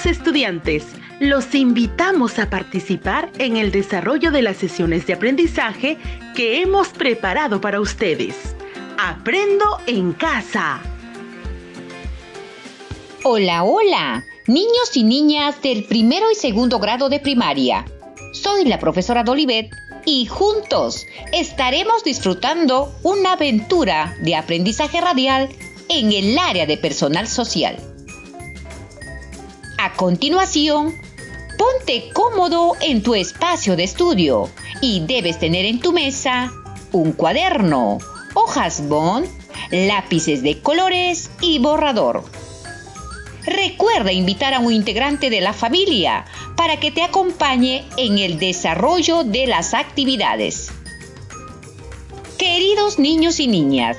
Queridos estudiantes, los invitamos a participar en el desarrollo de las sesiones de aprendizaje que hemos preparado para ustedes. Aprendo en casa. Hola, hola, niños y niñas del primero y segundo grado de primaria. Soy la profesora Dolivet y juntos estaremos disfrutando una aventura de aprendizaje radial en el área de personal social. A continuación, ponte cómodo en tu espacio de estudio y debes tener en tu mesa un cuaderno, hojas bond, lápices de colores y borrador. Recuerda invitar a un integrante de la familia para que te acompañe en el desarrollo de las actividades. Queridos niños y niñas,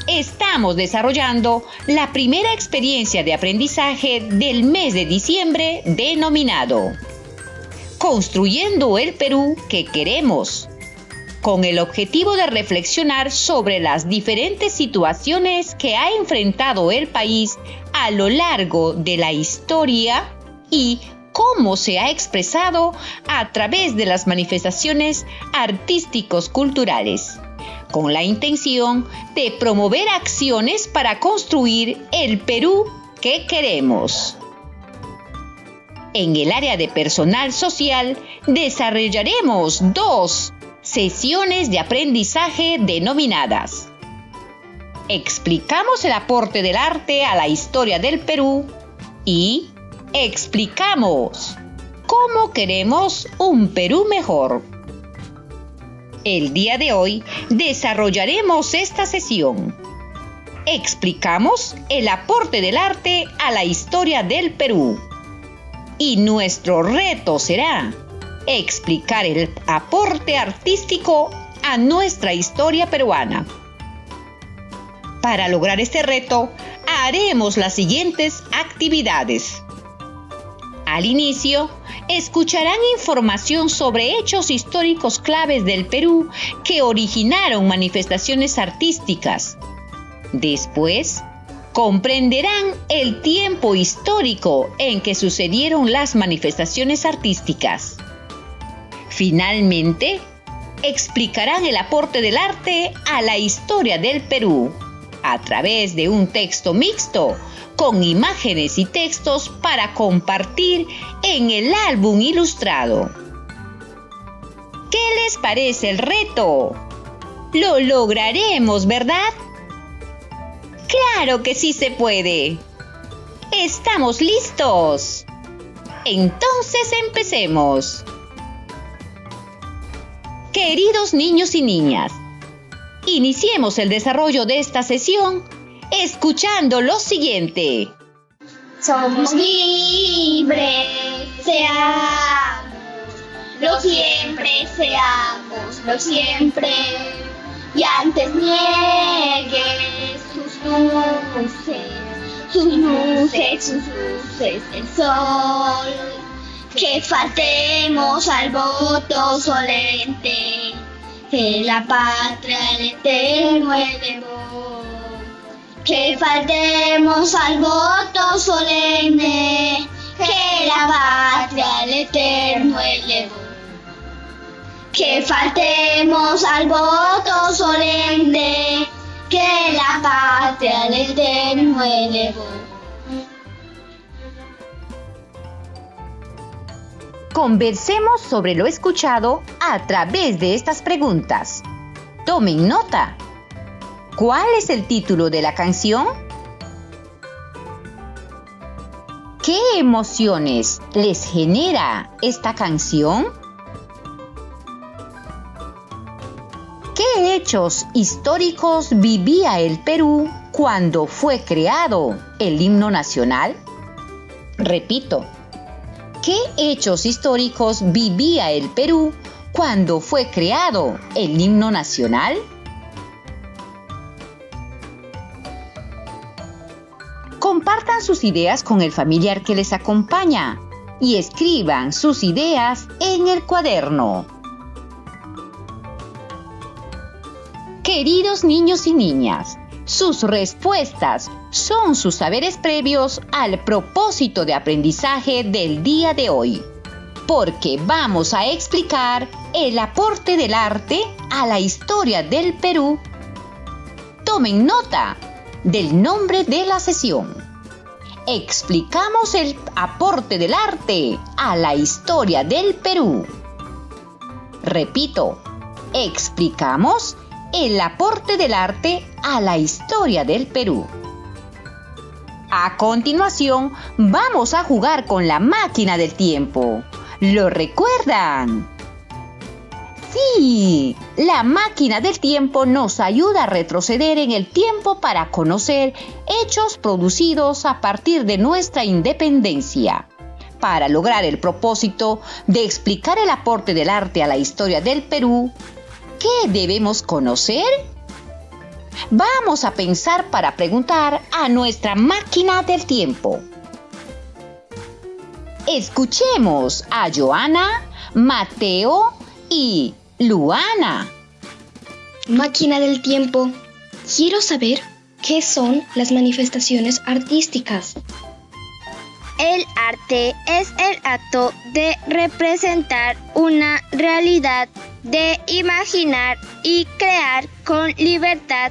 estamos desarrollando la primera experiencia de aprendizaje del mes de diciembre denominado Construyendo el Perú que queremos, con el objetivo de reflexionar sobre las diferentes situaciones que ha enfrentado el país a lo largo de la historia y cómo se ha expresado a través de las manifestaciones artísticos culturales, con la intención de promover acciones para construir el Perú que queremos. En el área de personal social desarrollaremos 2 sesiones de aprendizaje denominadas Explicamos el aporte del arte a la historia del Perú y explicamos cómo queremos un Perú mejor. El día de hoy desarrollaremos esta sesión. Explicamos el aporte del arte a la historia del Perú. Y nuestro reto será explicar el aporte artístico a nuestra historia peruana. Para lograr este reto, haremos las siguientes actividades. Al inicio, escucharán información sobre hechos históricos claves del Perú que originaron manifestaciones artísticas. Después, comprenderán el tiempo histórico en que sucedieron las manifestaciones artísticas. Finalmente, explicarán el aporte del arte a la historia del Perú a través de un texto mixto con imágenes y textos para compartir en el álbum ilustrado. ¿Qué les parece el reto? Lo lograremos, ¿verdad? ¡Claro que sí se puede! ¿Estamos listos? Entonces empecemos. Queridos niños y niñas, iniciemos el desarrollo de esta sesión escuchando lo siguiente. Somos libres, seamos, lo siempre, y antes niegues sus luces, el sol, que faltemos al voto solente, que la patria el eterno elevó, que faltemos al voto solemne, que la patria el eterno elevó, que faltemos al voto solemne, que la patria el eterno elevó. Conversemos sobre lo escuchado a través de estas preguntas. Tomen nota. ¿Cuál es el título de la canción? ¿Qué emociones les genera esta canción? ¿Qué hechos históricos vivía el Perú cuando fue creado el himno nacional? Repito. ¿Qué hechos históricos vivía el Perú cuando fue creado el himno nacional? Compartan sus ideas con el familiar que les acompaña y escriban sus ideas en el cuaderno. Queridos niños y niñas, sus respuestas son sus saberes previos al propósito de aprendizaje del día de hoy, porque vamos a explicar el aporte del arte a la historia del Perú. Tomen nota del nombre de la sesión. Explicamos el aporte del arte a la historia del Perú. Repito, explicamos el aporte del arte a la historia del Perú. A continuación, vamos a jugar con la máquina del tiempo. ¿Lo recuerdan? Sí, la máquina del tiempo nos ayuda a retroceder en el tiempo para conocer hechos producidos a partir de nuestra independencia. Para lograr el propósito de explicar el aporte del arte a la historia del Perú, ¿qué debemos conocer? Vamos a pensar para preguntar a nuestra máquina del tiempo. Escuchemos a Joana, Mateo y Luana. Máquina del tiempo. Quiero saber qué son las manifestaciones artísticas. El arte es el acto de representar una realidad, de imaginar y crear con libertad,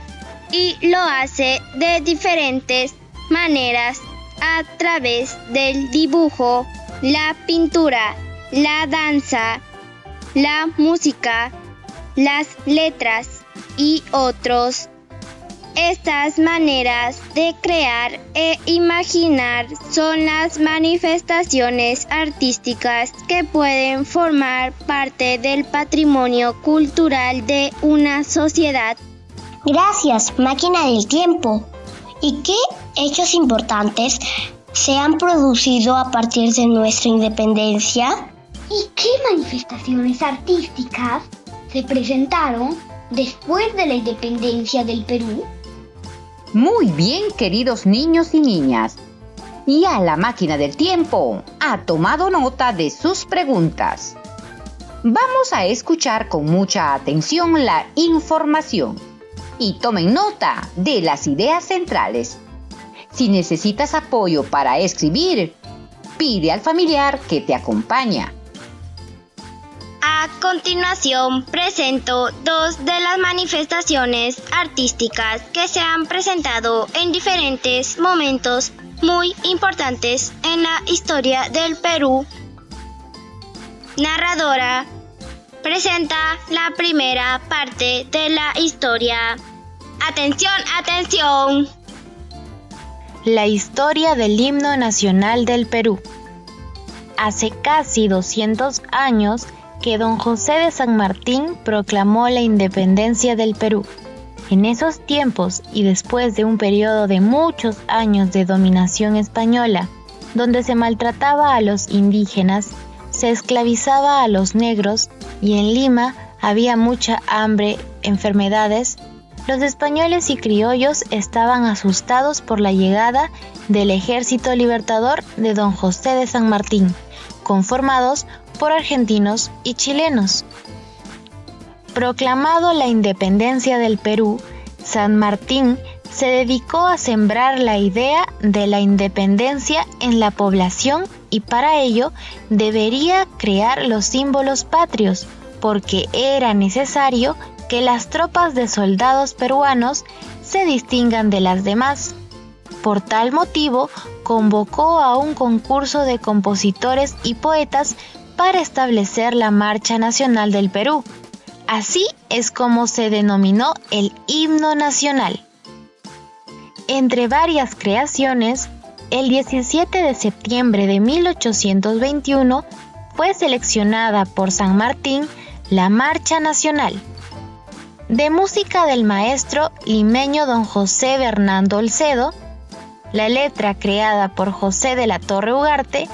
y lo hace de diferentes maneras a través del dibujo, la pintura, la danza, la música, las letras y otros. Estas maneras de crear e imaginar son las manifestaciones artísticas que pueden formar parte del patrimonio cultural de una sociedad. Gracias, máquina del tiempo. ¿Y qué hechos importantes se han producido a partir de nuestra independencia? ¿Y qué manifestaciones artísticas se presentaron después de la independencia del Perú? Muy bien, queridos niños y niñas. Ya la máquina del tiempo ha tomado nota de sus preguntas. Vamos a escuchar con mucha atención la información y tomen nota de las ideas centrales. Si necesitas apoyo para escribir, pide al familiar que te acompaña. A continuación presento dos de las manifestaciones artísticas que se han presentado en diferentes momentos muy importantes en la historia del Perú. Narradora presenta la primera parte de la historia. ¡Atención, atención! La historia del himno nacional del Perú. Hace casi 200 años que don José de San Martín proclamó la independencia del Perú. En esos tiempos y después de un periodo de muchos años de dominación española, donde se maltrataba a los indígenas, se esclavizaba a los negros y en Lima había mucha hambre, enfermedades, los españoles y criollos estaban asustados por la llegada del ejército libertador de don José de San Martín, conformados por argentinos y chilenos. Proclamado la independencia del Perú, San Martín se dedicó a sembrar la idea de la independencia en la población y para ello debería crear los símbolos patrios, porque era necesario que las tropas de soldados peruanos se distingan de las demás. Por tal motivo, convocó a un concurso de compositores y poetas para establecer la Marcha Nacional del Perú. Así es como se denominó el himno nacional. Entre varias creaciones, el 17 de septiembre de 1821 fue seleccionada por San Martín la Marcha Nacional. De música del maestro limeño don José Bernardo Olcedo, la letra creada por José de la Torre Ugarte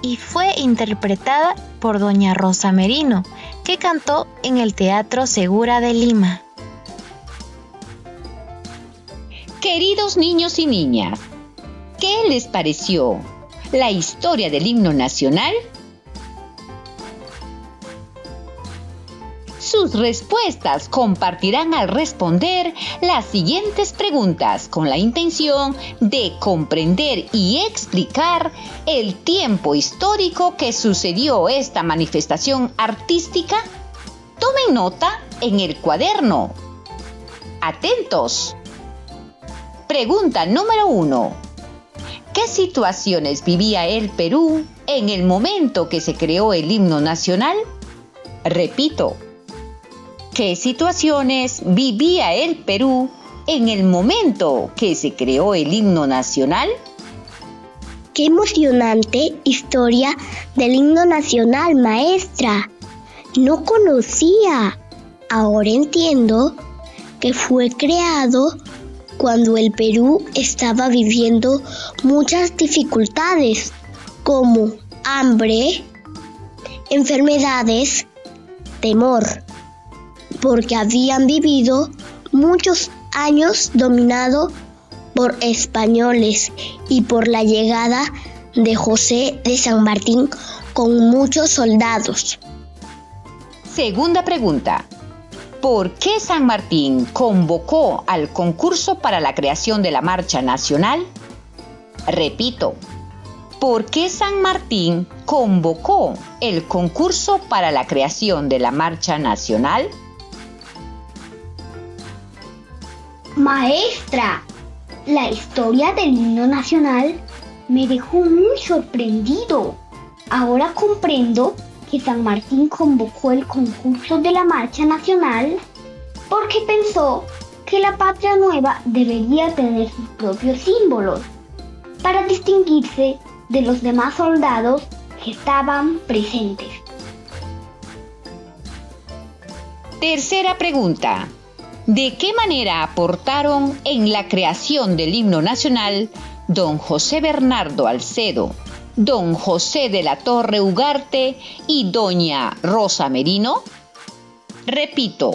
y fue interpretada por doña Rosa Merino, que cantó en el Teatro Segura de Lima. Queridos niños y niñas, ¿qué les pareció la historia del himno nacional? Sus respuestas compartirán al responder las siguientes preguntas con la intención de comprender y explicar el tiempo histórico que sucedió esta manifestación artística. Tomen nota en el cuaderno. Atentos. Pregunta número 1. ¿Qué situaciones vivía el Perú en el momento que se creó el himno nacional? Repito. ¿Qué situaciones vivía el Perú en el momento que se creó el himno nacional? ¡Qué emocionante historia del himno nacional, maestra! No conocía. Ahora entiendo que fue creado cuando el Perú estaba viviendo muchas dificultades como hambre, enfermedades, temor, porque habían vivido muchos años dominado por españoles y por la llegada de José de San Martín con muchos soldados. Segunda pregunta. ¿Por qué San Martín convocó al concurso para la creación de la Marcha Nacional? Repito. ¿Por qué San Martín convocó el concurso para la creación de la Marcha Nacional? Maestra, la historia del himno nacional me dejó muy sorprendido. Ahora comprendo que San Martín convocó el concurso de la Marcha Nacional porque pensó que la patria nueva debería tener sus propios símbolos para distinguirse de los demás soldados que estaban presentes. Tercera pregunta. ¿De qué manera aportaron en la creación del himno nacional don José Bernardo Alcedo, don José de la Torre Ugarte y doña Rosa Merino? Repito.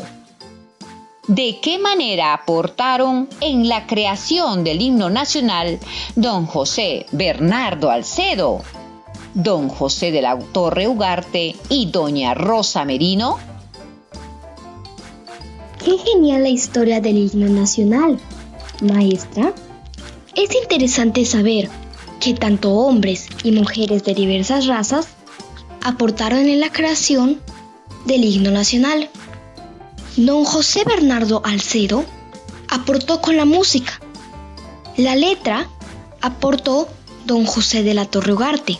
¿De qué manera aportaron en la creación del himno nacional don José Bernardo Alcedo, don José de la Torre Ugarte y doña Rosa Merino? ¡Qué genial la historia del himno nacional, maestra! Es interesante saber que tanto hombres y mujeres de diversas razas aportaron en la creación del himno nacional. Don José Bernardo Alcedo aportó con la música. La letra aportó don José de la Torre Ugarte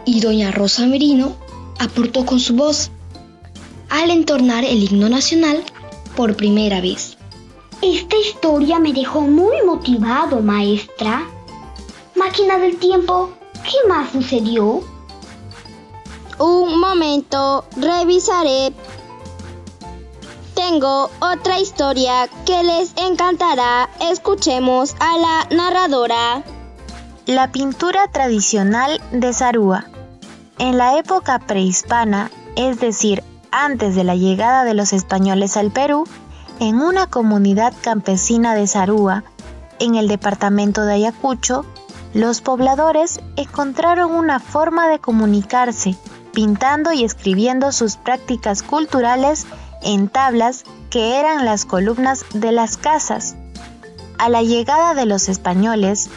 y doña Rosa Merino aportó con su voz al entonar el himno nacional por primera vez. Esta historia me dejó muy motivado, maestra. Máquina del tiempo, ¿qué más sucedió? Un momento, revisaré. Tengo otra historia que les encantará. Escuchemos a la narradora. La pintura tradicional de Zarúa. En la época prehispana, es decir, antes de la llegada de los españoles al Perú, en una comunidad campesina de Zarúa, en el departamento de Ayacucho, los pobladores encontraron una forma de comunicarse, pintando y escribiendo sus prácticas culturales en tablas que eran las columnas de las casas. A la llegada de los españoles,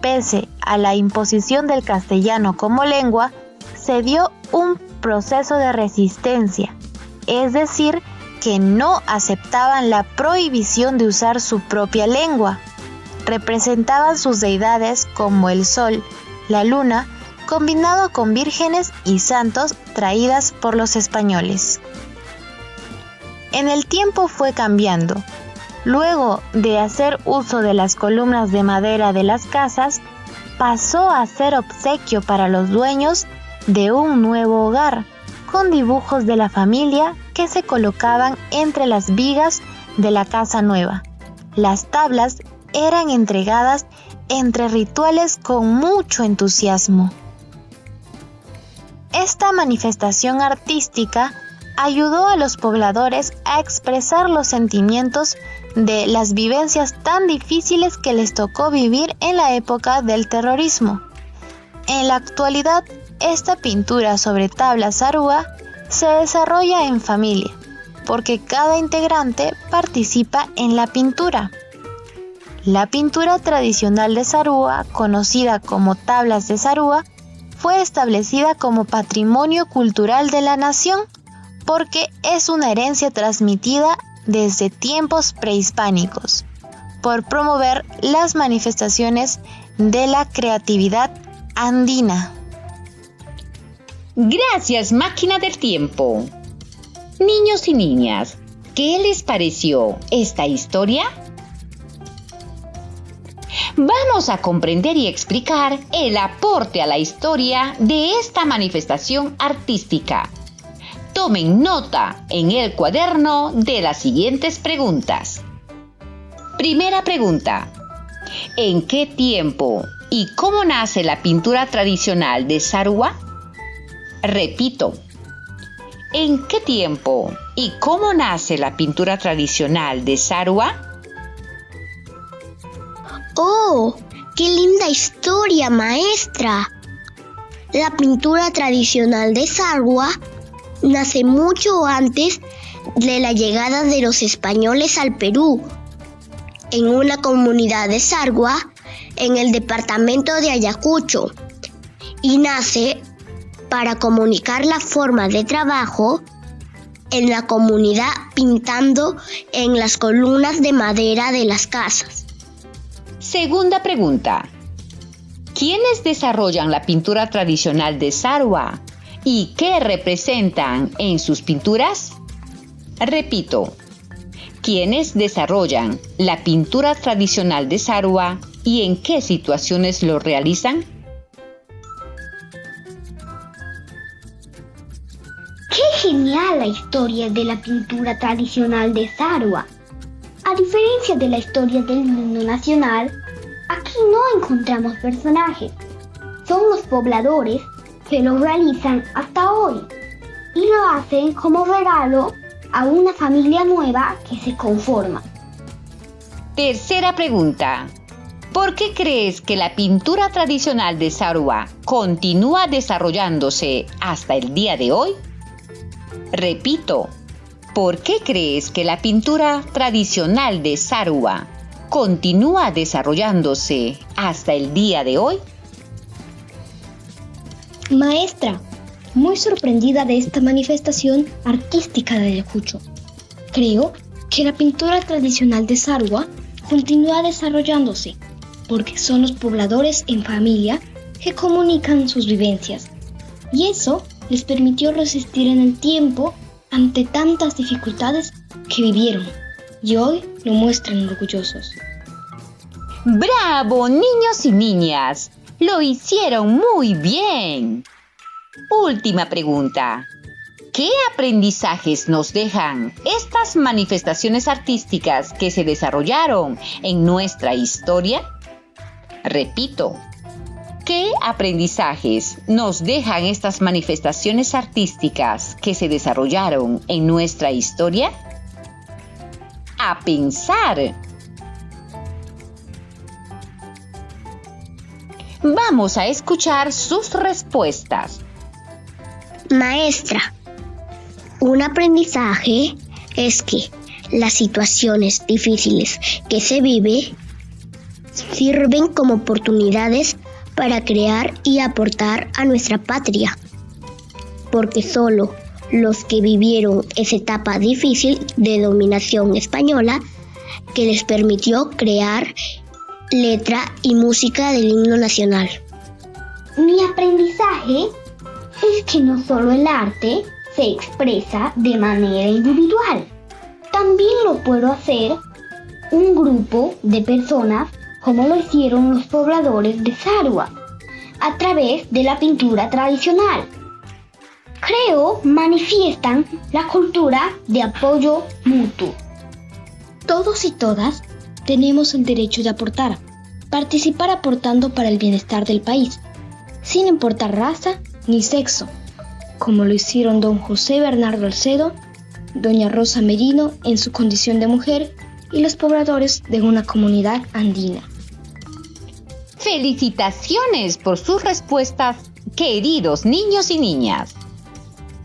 pese a la imposición del castellano como lengua, se dio un proceso de resistencia, es decir, que no aceptaban la prohibición de usar su propia lengua. Representaban sus deidades como el sol, la luna, combinado con vírgenes y santos traídas por los españoles. En el tiempo fue cambiando. Luego de hacer uso de las columnas de madera de las casas, pasó a ser obsequio para los dueños de un nuevo hogar, con dibujos de la familia que se colocaban entre las vigas de la casa nueva. Las tablas eran entregadas entre rituales con mucho entusiasmo. Esta manifestación artística ayudó a los pobladores a expresar los sentimientos de las vivencias tan difíciles que les tocó vivir en la época del terrorismo. En la actualidad, esta pintura sobre tabla zarúa se desarrolla en familia, porque cada integrante participa en la pintura. La pintura tradicional de Sarúa, conocida como tablas de Sarúa, fue establecida como patrimonio cultural de la nación porque es una herencia transmitida desde tiempos prehispánicos, por promover las manifestaciones de la creatividad andina. Gracias, máquina del tiempo. Niños y niñas, ¿qué les pareció esta historia? Vamos a comprender y explicar el aporte a la historia de esta manifestación artística. Tomen nota en el cuaderno de las siguientes preguntas. Primera pregunta. ¿En qué tiempo y cómo nace la pintura tradicional de Sarúa? Repito. ¿En qué tiempo y cómo nace la pintura tradicional de Sarúa? ¡Oh! ¡Qué linda historia, maestra! La pintura tradicional de Sarúa nace mucho antes de la llegada de los españoles al Perú, en una comunidad de Sarúa, en el departamento de Ayacucho, y nace para comunicar la forma de trabajo en la comunidad pintando en las columnas de madera de las casas. Segunda pregunta. ¿Quiénes desarrollan la pintura tradicional de Sarúa y qué representan en sus pinturas? Repito. ¿Quiénes desarrollan la pintura tradicional de Sarúa y en qué situaciones lo realizan? ¡Qué genial la historia de la pintura tradicional de Sarúa! A diferencia de la historia del himno nacional, aquí no encontramos personajes. Son los pobladores que lo realizan hasta hoy y lo hacen como regalo a una familia nueva que se conforma. Tercera pregunta. ¿Por qué crees que la pintura tradicional de Sarúa continúa desarrollándose hasta el día de hoy? Repito. ¿Por qué crees que la pintura tradicional de Sarúa continúa desarrollándose hasta el día de hoy? Maestra, muy sorprendida de esta manifestación artística de Ayacucho. Creo que la pintura tradicional de Sarúa continúa desarrollándose porque son los pobladores en familia que comunican sus vivencias y eso les permitió resistir en el tiempo ante tantas dificultades que vivieron y hoy lo muestran orgullosos. ¡Bravo, niños y niñas! ¡Lo hicieron muy bien! Última pregunta. ¿Qué aprendizajes nos dejan estas manifestaciones artísticas que se desarrollaron en nuestra historia? Repito. ¿Qué aprendizajes nos dejan estas manifestaciones artísticas que se desarrollaron en nuestra historia? ¡A pensar! Vamos a escuchar sus respuestas. Maestra, un aprendizaje es que las situaciones difíciles que se vive sirven como oportunidades para crear y aportar a nuestra patria, porque solo los que vivieron esa etapa difícil de dominación española que les permitió crear letra y música del himno nacional. Mi aprendizaje es que no solo el arte se expresa de manera individual, también lo puedo hacer un grupo de personas como lo hicieron los pobladores de Sarúa, a través de la pintura tradicional. Creo manifiestan la cultura de apoyo mutuo. Todos y todas tenemos el derecho de aportar, participar aportando para el bienestar del país, sin importar raza ni sexo, como lo hicieron don José Bernardo Alcedo, doña Rosa Merino en su condición de mujer y los pobladores de una comunidad andina. ¡Felicitaciones por sus respuestas, queridos niños y niñas!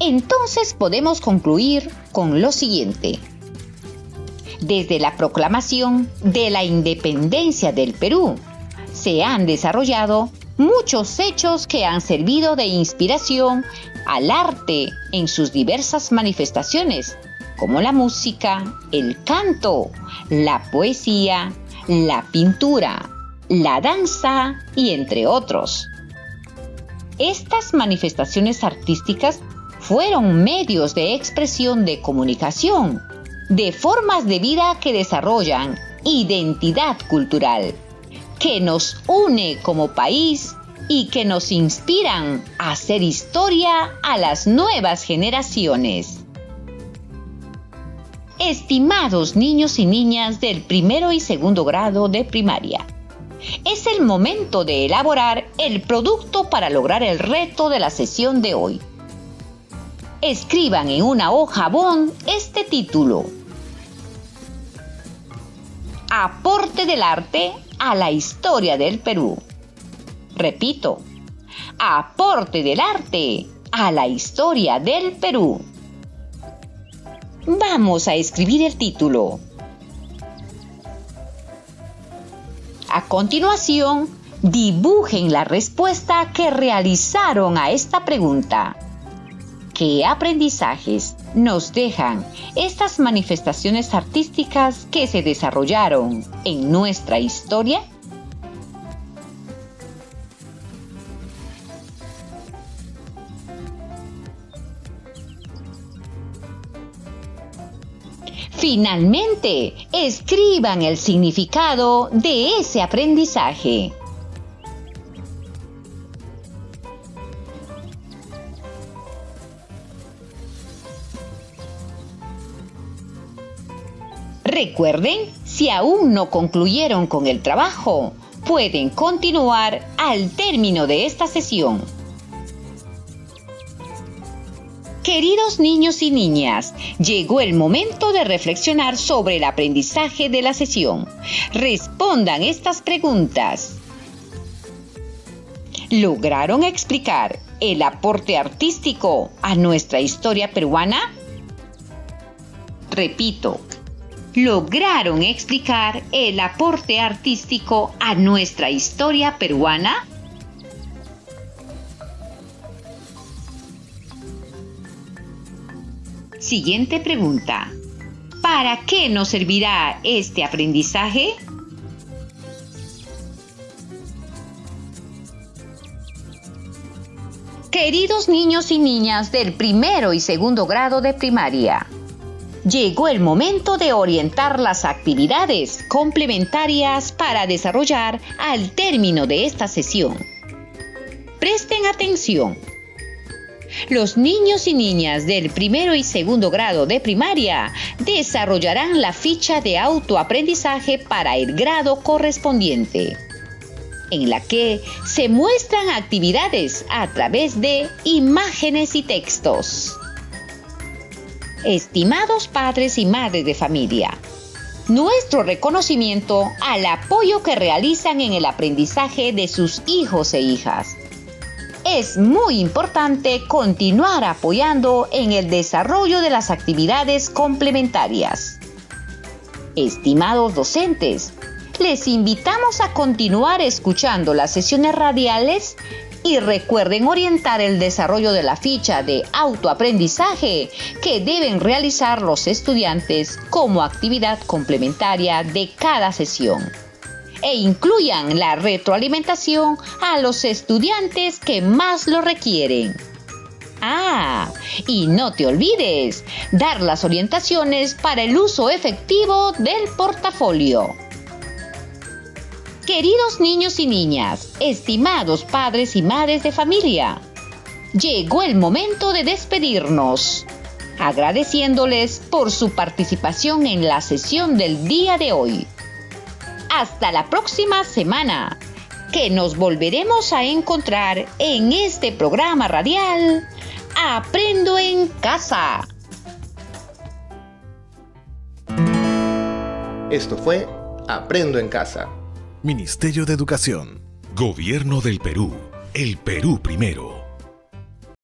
Entonces podemos concluir con lo siguiente. Desde la proclamación de la independencia del Perú, se han desarrollado muchos hechos que han servido de inspiración al arte en sus diversas manifestaciones, como la música, el canto, la poesía, la pintura, la danza y entre otros. Estas manifestaciones artísticas fueron medios de expresión de comunicación, de formas de vida que desarrollan identidad cultural, que nos une como país y que nos inspiran a hacer historia a las nuevas generaciones. Estimados niños y niñas del primero y segundo grado de primaria, es el momento de elaborar el producto para lograr el reto de la sesión de hoy. Escriban en una hoja bond este título: Aporte del arte a la historia del Perú. Repito, aporte del arte a la historia del Perú. Vamos a escribir el título. A continuación, dibujen la respuesta que realizaron a esta pregunta. ¿Qué aprendizajes nos dejan estas manifestaciones artísticas que se desarrollaron en nuestra historia? Finalmente, escriban el significado de ese aprendizaje. Recuerden, si aún no concluyeron con el trabajo, pueden continuar al término de esta sesión. Queridos niños y niñas, llegó el momento de reflexionar sobre el aprendizaje de la sesión. Respondan estas preguntas. ¿Lograron explicar el aporte artístico a nuestra historia peruana? Repito, ¿lograron explicar el aporte artístico a nuestra historia peruana? Siguiente pregunta. ¿Para qué nos servirá este aprendizaje? Queridos niños y niñas del primero y segundo grado de primaria, llegó el momento de orientar las actividades complementarias para desarrollar al término de esta sesión. Presten atención. Los niños y niñas del primero y segundo grado de primaria desarrollarán la ficha de autoaprendizaje para el grado correspondiente, en la que se muestran actividades a través de imágenes y textos. Estimados padres y madres de familia, nuestro reconocimiento al apoyo que realizan en el aprendizaje de sus hijos e hijas. Es muy importante continuar apoyando en el desarrollo de las actividades complementarias. Estimados docentes, les invitamos a continuar escuchando las sesiones radiales y recuerden orientar el desarrollo de la ficha de autoaprendizaje que deben realizar los estudiantes como actividad complementaria de cada sesión. E incluyan la retroalimentación a los estudiantes que más lo requieren. Y no te olvides dar las orientaciones para el uso efectivo del portafolio. Queridos niños y niñas, estimados padres y madres de familia, llegó el momento de despedirnos, agradeciéndoles por su participación en la sesión del día de hoy. Hasta la próxima semana, que nos volveremos a encontrar en este programa radial Aprendo en Casa. Esto fue Aprendo en Casa. Ministerio de Educación. Gobierno del Perú. El Perú primero.